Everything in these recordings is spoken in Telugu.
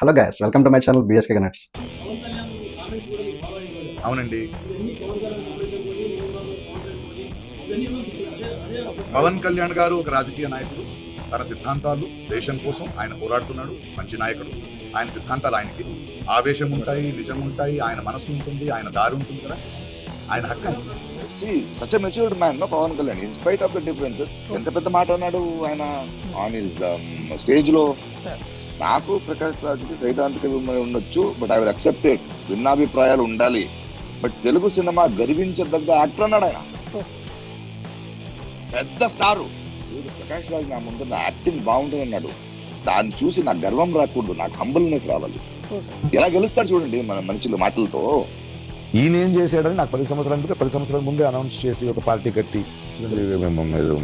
Hello guys, welcome to my channel BSK connects. అవునండి, పవన్ కళ్యాణ్ గారు ఒక రాజకీయ నాయకుడు. తన సిద్ధాంతాలు దేశం కోసం ఆయన పోరాడుతున్నాడు. మంచి నాయకుడు. ఆయన సిద్ధాంతాలు ఆయనకి ఆవేశం ఉంటాయి, నిజం ఉంటాయి, ఆయన మనస్సు ఉంటుంది, ఆయన దారి ఉంటుంది కదా, ఆయన హక్కు. Such a matured man no Pawan Kalyan, in spite of the differences. ఎంత పెద్ద మాట అన్నాడు ఆయన ఆన్ హిస్ స్టేజ్ లో. నాకు ప్రకాష్ రాజ్కి సైద్ధాంతిక ఉండొచ్చు, బట్ ఐ విల్ అక్సెప్టెడ్. భిన్నాభిప్రాయాలు ఉండాలి, బట్ తెలుగు సినిమా గర్వించదగ్గ యాక్టర్ అన్నాడు ఆయన. పెద్ద స్టారు ప్రకాష్ రాజ్ నా ముందు యాక్టింగ్ బాగుంటుంది అన్నాడు. దాన్ని చూసి నాకు గర్వం రాకూడదు, నాకు హంబల్నెస్ రావాలి. ఎలా గెలుస్తాడు చూడండి మన మనుషుల మాటలతో. ఈయన ఏం చేశాడని నాకు 10 సంవత్సరాల ముందే అనౌన్స్ చేసి ఒక పార్టీ కట్టి మీరు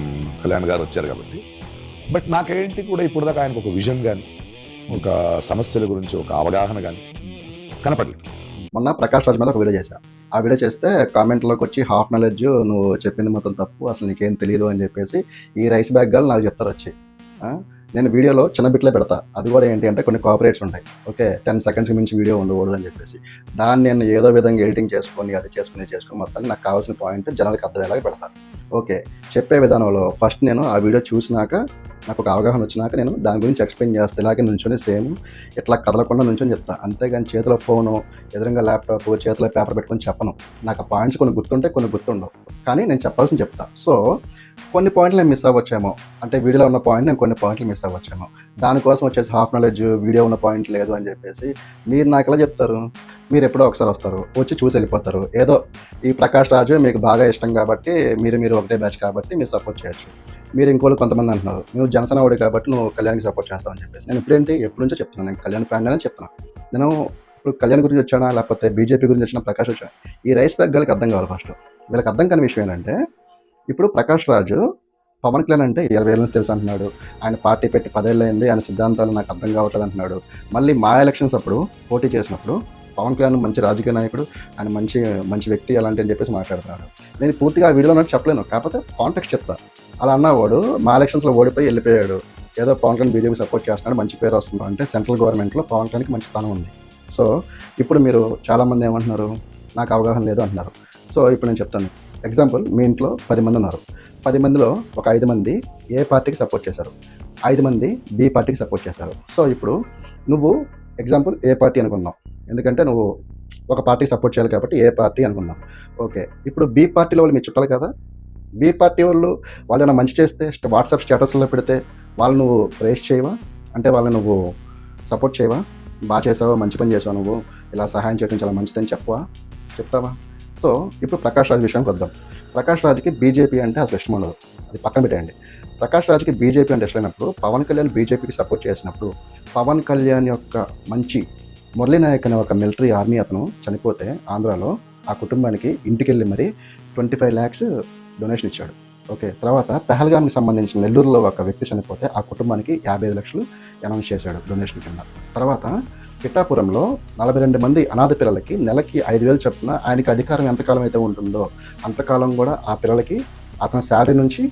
కళ్యాణ్ గారు వచ్చారు కాబట్టి. బట్ నాకేంటి కూడా ఇప్పుడు దాకా ఆయనకు ఒక విజన్ కానీ, ఒక సమస్యల గురించి ఒక అవగాహన కానీ కనపడలేదు. మొన్న ప్రకాష్ రాజ్ మీద ఒక వీడియో చేశా. ఆ వీడియో చేస్తే కామెంట్లోకి వచ్చి హాఫ్ నాలెడ్జ్, నువ్వు చెప్పింది మొత్తం తప్పు, అసలు నీకేం తెలియదు అని చెప్పేసి ఈ రైస్ బ్యాగ్ గాలు నాకు చెప్తారు వచ్చి. నేను వీడియోలో చిన్న బిట్లే పెడతా. అది కూడా ఏంటి అంటే కొన్ని కాపరేట్స్ ఉంటాయి. ఓకే, 10 సెకండ్స్కి మించి వీడియో ఉండకూడదు అని చెప్పేసి దాన్ని నేను ఏదో విధంగా ఎడిటింగ్ చేసుకొని అది చేసుకొని మొత్తాన్ని నాకు కావాల్సిన పాయింట్ జనాలకు అర్థమయ్యేలాగా పెడతాను. ఓకే, చెప్పే విధానంలో ఫస్ట్ నేను ఆ వీడియో చూసినాక, నాకు ఒక అవగాహన వచ్చినాక నేను దాని గురించి ఎక్స్ప్లెయిన్ చేస్తే ఇలాగే నుంచొని సేమ్ ఇట్లా కదలకుండా నుంచొని చెప్తా. అంతేగాని చేతిలో ఫోను, ఎదురుగా ల్యాప్టాప్, చేతిలో పేపర్ పెట్టుకొని చెప్పను. నాకు ఆ పాయింట్స్ కొన్ని గుర్తుంటాయి, కొన్ని గుర్తుండవు, కానీ నేను చెప్పాల్సింది చెప్తా. సో కొన్ని పాయింట్లు నేను మిస్ అవ్వచ్చేమో, అంటే వీడియోలో ఉన్న పాయింట్ నేను కొన్ని పాయింట్లు మిస్ అవ్వచ్చేమో. దానికోసం వచ్చేసి హాఫ్ నాలెడ్జ్, వీడియో ఉన్న పాయింట్ లేదు అని చెప్పేసి మీరు నాకు ఎలా చెప్తారు? మీరు ఎప్పుడో ఒకసారి వస్తారు, వచ్చి చూసి వెళ్ళిపోతారు. ఏదో ఈ ప్రకాష్ రాజు మీకు బాగా ఇష్టం కాబట్టి, మీరు ఒకటే బ్యాచ్ కాబట్టి మీరు సపోర్ట్ చేయొచ్చు. మీరు ఇంకోళ్ళు కొంతమంది అంటున్నారు, నువ్వు జనసేన వాడు కాబట్టి నువ్వు కళ్యాణ్కి సపోర్ట్ చేస్తావని చెప్పేసి. నేను ఎప్పటి నుంచో చెప్తున్నాను, నేను కళ్యాణ్ ఫ్యాన్ అని చెప్తున్నాను. నేను ఇప్పుడు కళ్యాణ్ గురించి వచ్చానా, లేకపోతే బీజేపీ గురించి వచ్చినా, ప్రకాష్ వచ్చాను, ఈ రైస్ బ్యాగ్ గలకి అర్థం కావాలి. ఫస్ట్ వీళ్ళకి అర్థం కాని విషయం ఏంటంటే, ఇప్పుడు ప్రకాష్ రాజు పవన్ కళ్యాణ్ అంటే 20 ఏళ్ళ నుంచి తెలుసు అంటున్నాడు. ఆయన పార్టీ పెట్టి 10 ఏళ్ళు అయింది, ఆయన సిద్ధాంతాలు నాకు అర్థం కావట్లేదు అంటున్నాడు. మళ్ళీ మా ఎలక్షన్స్ అప్పుడు పోటీ చేసినప్పుడు పవన్ కళ్యాణ్ మంచి రాజకీయ నాయకుడు, ఆయన మంచి వ్యక్తి అలాంటి అని చెప్పేసి మాట్లాడుతున్నాడు. నేను పూర్తిగా ఆ వీడియోలో ఉన్నట్టు చెప్పలేను, కాకపోతే కాంటెక్స్ట్ చెప్తా. అలా అన్నవాడు మా ఎలక్షన్స్లో ఓడిపోయి వెళ్ళిపోయాడు. ఏదో పవన్ కళ్యాణ్ బీజేపీ సపోర్ట్ చేస్తున్నాడు, మంచి పేరు వస్తుంది అంటే సెంట్రల్ గవర్నమెంట్లో పవన్ కళ్యాణ్కి మంచి స్థానం ఉంది. సో ఇప్పుడు మీరు చాలామంది ఏమంటున్నారు, నాకు అవగాహన లేదు అంటున్నారు. సో ఇప్పుడు నేను చెప్తాను. ఎగ్జాంపుల్, మీ ఇంట్లో 10 మంది ఉన్నారు. 10 మందిలో ఒక 5 మంది ఏ పార్టీకి సపోర్ట్ చేశారు, 5 మంది బి పార్టీకి సపోర్ట్ చేశారు. సో ఇప్పుడు నువ్వు ఎగ్జాంపుల్ ఏ పార్టీ అనుకున్నావు, ఎందుకంటే నువ్వు ఒక పార్టీకి సపోర్ట్ చేయాలి కాబట్టి ఏ పార్టీ అనుకున్నావు. ఓకే, ఇప్పుడు బి పార్టీలో వాళ్ళు మీ చుట్టాలు కదా. బి పార్టీ వాళ్ళు ఏమైనా మంచి చేస్తే వాట్సాప్ స్టేటస్లో పెడితే వాళ్ళు నువ్వు ప్రేస్ చేయవా? అంటే వాళ్ళని నువ్వు సపోర్ట్ చేయవా? బాగా చేసావా, మంచి పని చేసావు, నువ్వు ఇలా సహాయం చేయడం చాలా మంచిదని చెప్తావా? సో ఇప్పుడు ప్రకాష్ రాజ్ విషయానికి వద్దాం. ప్రకాష్ రాజ్కి బీజేపీ అంటే అసలు ఇష్టం ఉండదు, అది పక్కన పెట్టండి. ప్రకాష్ రాజ్కి బీజేపీ అంటే ఇష్టమైనప్పుడు, పవన్ కళ్యాణ్ బీజేపీకి సపోర్ట్ చేసినప్పుడు, పవన్ కళ్యాణ్ యొక్క మంచి మురళీ నాయక్ అనే ఒక మిలిటరీ ఆర్మీ అతను చనిపోతే ఆంధ్రాలో ఆ కుటుంబానికి ఇంటికి వెళ్ళి మరి 25 lakhs డొనేషన్ ఇచ్చాడు. ఓకే, తర్వాత పెహల్గామ్కి సంబంధించిన నెల్లూరులో ఒక వ్యక్తి చనిపోతే ఆ కుటుంబానికి 55 లక్షలు అనౌన్స్ చేశాడు డొనేషన్ కింద. తర్వాత పిఠాపురంలో 42 మంది అనాథ పిల్లలకి నెలకి 5,000 చొప్పున, ఆయనకి అధికారం ఎంతకాలం అయితే ఉంటుందో అంతకాలం కూడా ఆ పిల్లలకి అతని శాలరీ నుంచి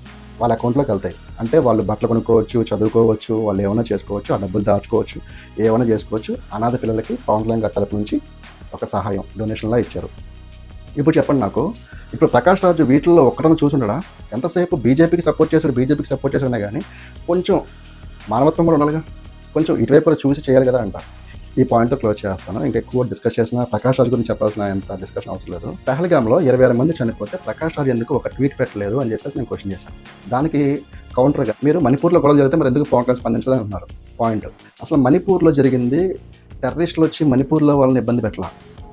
వాళ్ళ అకౌంట్లోకి వెళ్తాయి. అంటే వాళ్ళు బట్టలు కొనుక్కోవచ్చు, చదువుకోవచ్చు, వాళ్ళు ఏమైనా చేసుకోవచ్చు, ఆ డబ్బులు దాచుకోవచ్చు, ఏమైనా చేసుకోవచ్చు. అనాథ పిల్లలకి పవన్ కళ్యాణ్ గారి తరపు నుంచి ఒక సహాయం డొనేషన్లా ఇచ్చారు. ఇప్పుడు చెప్పండి నాకు, ఇప్పుడు ప్రకాష్ రాజు వీటిల్లో ఒక్కడన్నా చూసుండడా? ఎంతసేపు బీజేపీకి సపోర్ట్ చేశాడు కానీ కొంచెం మానవత్వం కూడా ఉండాలిగా, కొంచెం ఇటువైపు చూసి చేయాలి కదా అంట. ఈ పాయింట్తో క్లోజ్ చేస్తాను. ఇంకా ఎక్కువ డిస్కస్ చేసిన ప్రకాష్ రాజ్ గురించి చెప్పాల్సిన ఎంత డిస్కషన్ అవసరం లేదు. పెహల్గామ్లో 26 మంది చనిపోతే ప్రకాష్ రాజ్ ఎందుకు ఒక ట్వీట్ పెట్టలేదు అని చెప్పేసి నేను క్వశ్చన్ చేశాను. దానికి కౌంటర్గా, మీరు మణిపూర్లో గొడవ జరిగితే మరి ఎందుకు పవన్ కళ్యాణ్ స్పందించదని అంటున్నారు. పాయింట్, అసలు మణిపూర్లో జరిగింది టెర్రరిస్టులు వచ్చి మణిపూర్లో వాళ్ళని ఇబ్బంది పెట్టాల.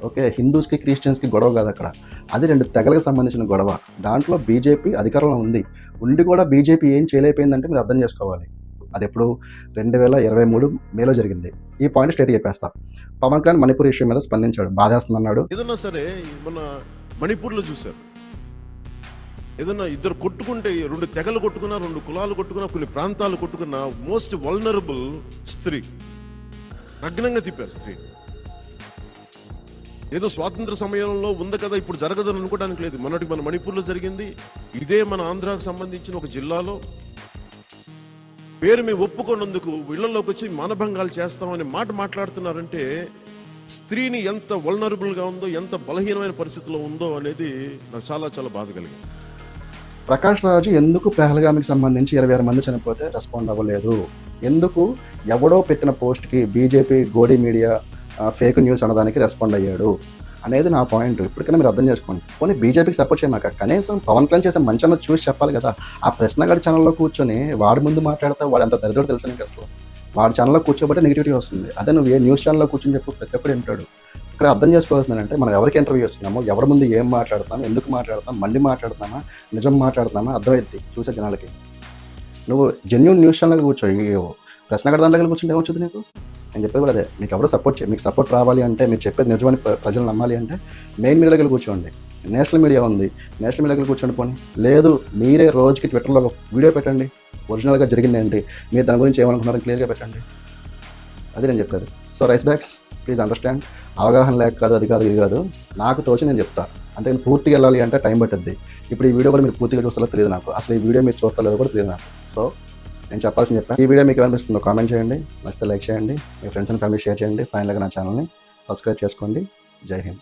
ఓకే, హిందూస్కి క్రిస్టియన్స్కి గొడవ కాదు అక్కడ, అది 2 తెగలకు సంబంధించిన గొడవ. దాంట్లో బీజేపీ అధికారంలో ఉండి కూడా బీజేపీ ఏం చేయలేకపోయిందంటే మీరు అర్థం చేసుకోవాలి. అది ఎప్పుడు 2023 మేలో జరిగింది. ఈ పాయింట్ స్టేట్ చెప్పేస్తా. పవన్ కళ్యాణ్ మణిపూర్ ఇష్యూ మీద స్పందించాడు, బాధేస్తుందన్నాడు. ఏదన్నా సరే మన మణిపూర్లో చూశారు, ఏదన్నా ఇద్దరు కొట్టుకుంటే 2 తెగలు కొట్టుకున్నా, 2 కులాలు కొట్టుకున్నా, కొన్ని ప్రాంతాలు కొట్టుకున్న మోస్ట్ వల్నరబుల్ స్త్రీ నగ్నంగా తిప్పారు. స్త్రీ ఏదో స్వాతంత్ర సమయంలో ఉంది కదా, ఇప్పుడు జరగదని అనుకోవడానికి లేదు. మొన్నటి మన మణిపూర్లో జరిగింది ఇదే. మన ఆంధ్రాకు సంబంధించిన ఒక జిల్లాలో పేరు మేము ఒప్పుకున్నందుకు ఇళ్లలోకి వచ్చి మానభంగాలు చేస్తామని మాట మాట్లాడుతున్నారంటే స్త్రీని ఎంత వల్నరబుల్గా ఉందో, ఎంత బలహీనమైన పరిస్థితిలో ఉందో అనేది నాకు చాలా చాలా బాధ కలిగింది. ప్రకాష్ రాజు ఎందుకు పెహల్గామికి సంబంధించి 26 మంది చనిపోతే రెస్పాండ్ అవ్వలేదు? ఎందుకు ఎవడో పెట్టిన పోస్ట్కి BJP Godi media fake news అనడానికి రెస్పాండ్ అయ్యాడు అనేది నా పాయింట్. ఇప్పటికైనా మీరు అర్థం చేసుకోండి. పోనీ బీజేపీకి సపోర్ట్ చేయమాక, కనీసం పవన్ కళ్యాణ్ చేసే మంచి అన్నది చూసి చెప్పాలి కదా. ఆ ప్రశ్నగాడి ఛానల్లో కూర్చొని వాడి ముందు మాట్లాడితే వాడు ఎంత దరిద్రుడు తెలుసు నీకు అసలు. వాడి ఛానల్లో కూర్చోబట్టి నెగిటివిటీ వస్తుంది. అదే నువ్వు ఏ న్యూస్ ఛానల్లో కూర్చొని చెప్పు ప్రతి ఒక్కడు వింటాడు. ఇక్కడ అర్థం చేసుకోవాల్సిందంటే మనం ఎవరికి ఇంటర్వ్యూ ఇస్తున్నామో, ఎవరి ముందు ఏం మాట్లాడుతున్నాం, ఎందుకు మాట్లాడుతున్నాం, మండి మాట్లాడుతున్నామా, నిజం మాట్లాడుతున్నామా అర్థమైద్ది చూసే జనాలకి. నువ్వు జెన్యూన్ న్యూస్ ఛానల్కి కూర్చో, ప్రశ్నగాడి దాంట్లో కూర్చుంటే ఏమొచ్చింది నీకు? నేను చెప్పేది కూడా అదే. మీకు ఎవరు సపోర్ట్ మీకు సపోర్ట్ రావాలి అంటే, మీరు చెప్పేది నిజమని ప్రజలు నమ్మాలి అంటే మెయిన్ మీడియాలో కూర్చోండి. నేషనల్ మీడియా ఉంది, నేషనల్ మీడియాలో కూర్చోండి. పోనీ లేదు మీరే రోజుకి ట్విట్టర్లో వీడియో పెట్టండి, ఒరిజినల్గా జరిగింది ఏంటి, మీరు దాని గురించి ఏమనుకున్నారని క్లియర్గా పెట్టండి. అది నేను చెప్పేది. So rice bags please understand. అవగాహన లేక కాదు, అది కాదు, ఇది కాదు, నాకు తోచి నేను చెప్తా. అంటే నేను పూర్తిగా వెళ్ళాలి అంటే టైం పట్టుద్ది. ఇప్పుడు ఈ వీడియో కూడా మీరు పూర్తిగా చూస్తారో తెలియదు నాకు, అసలు ఈ వీడియో మీరు చూస్తారో కూడా తెలియదు నాకు. సో నేను చెప్పాల్సింది చెప్పాను. ఈ వీడియో మీకు ఏమనిపిస్తుందో కామెంట్ చేయండి, నచ్చితే లైక్ చేయండి, మీ ఫ్రెండ్స్ అండ్ ఫ్యామిలీ షేర్ చేయండి. ఫైనల్గా నా ఛానల్ని సబ్స్క్రైబ్ చేసుకోండి. జై హింద్.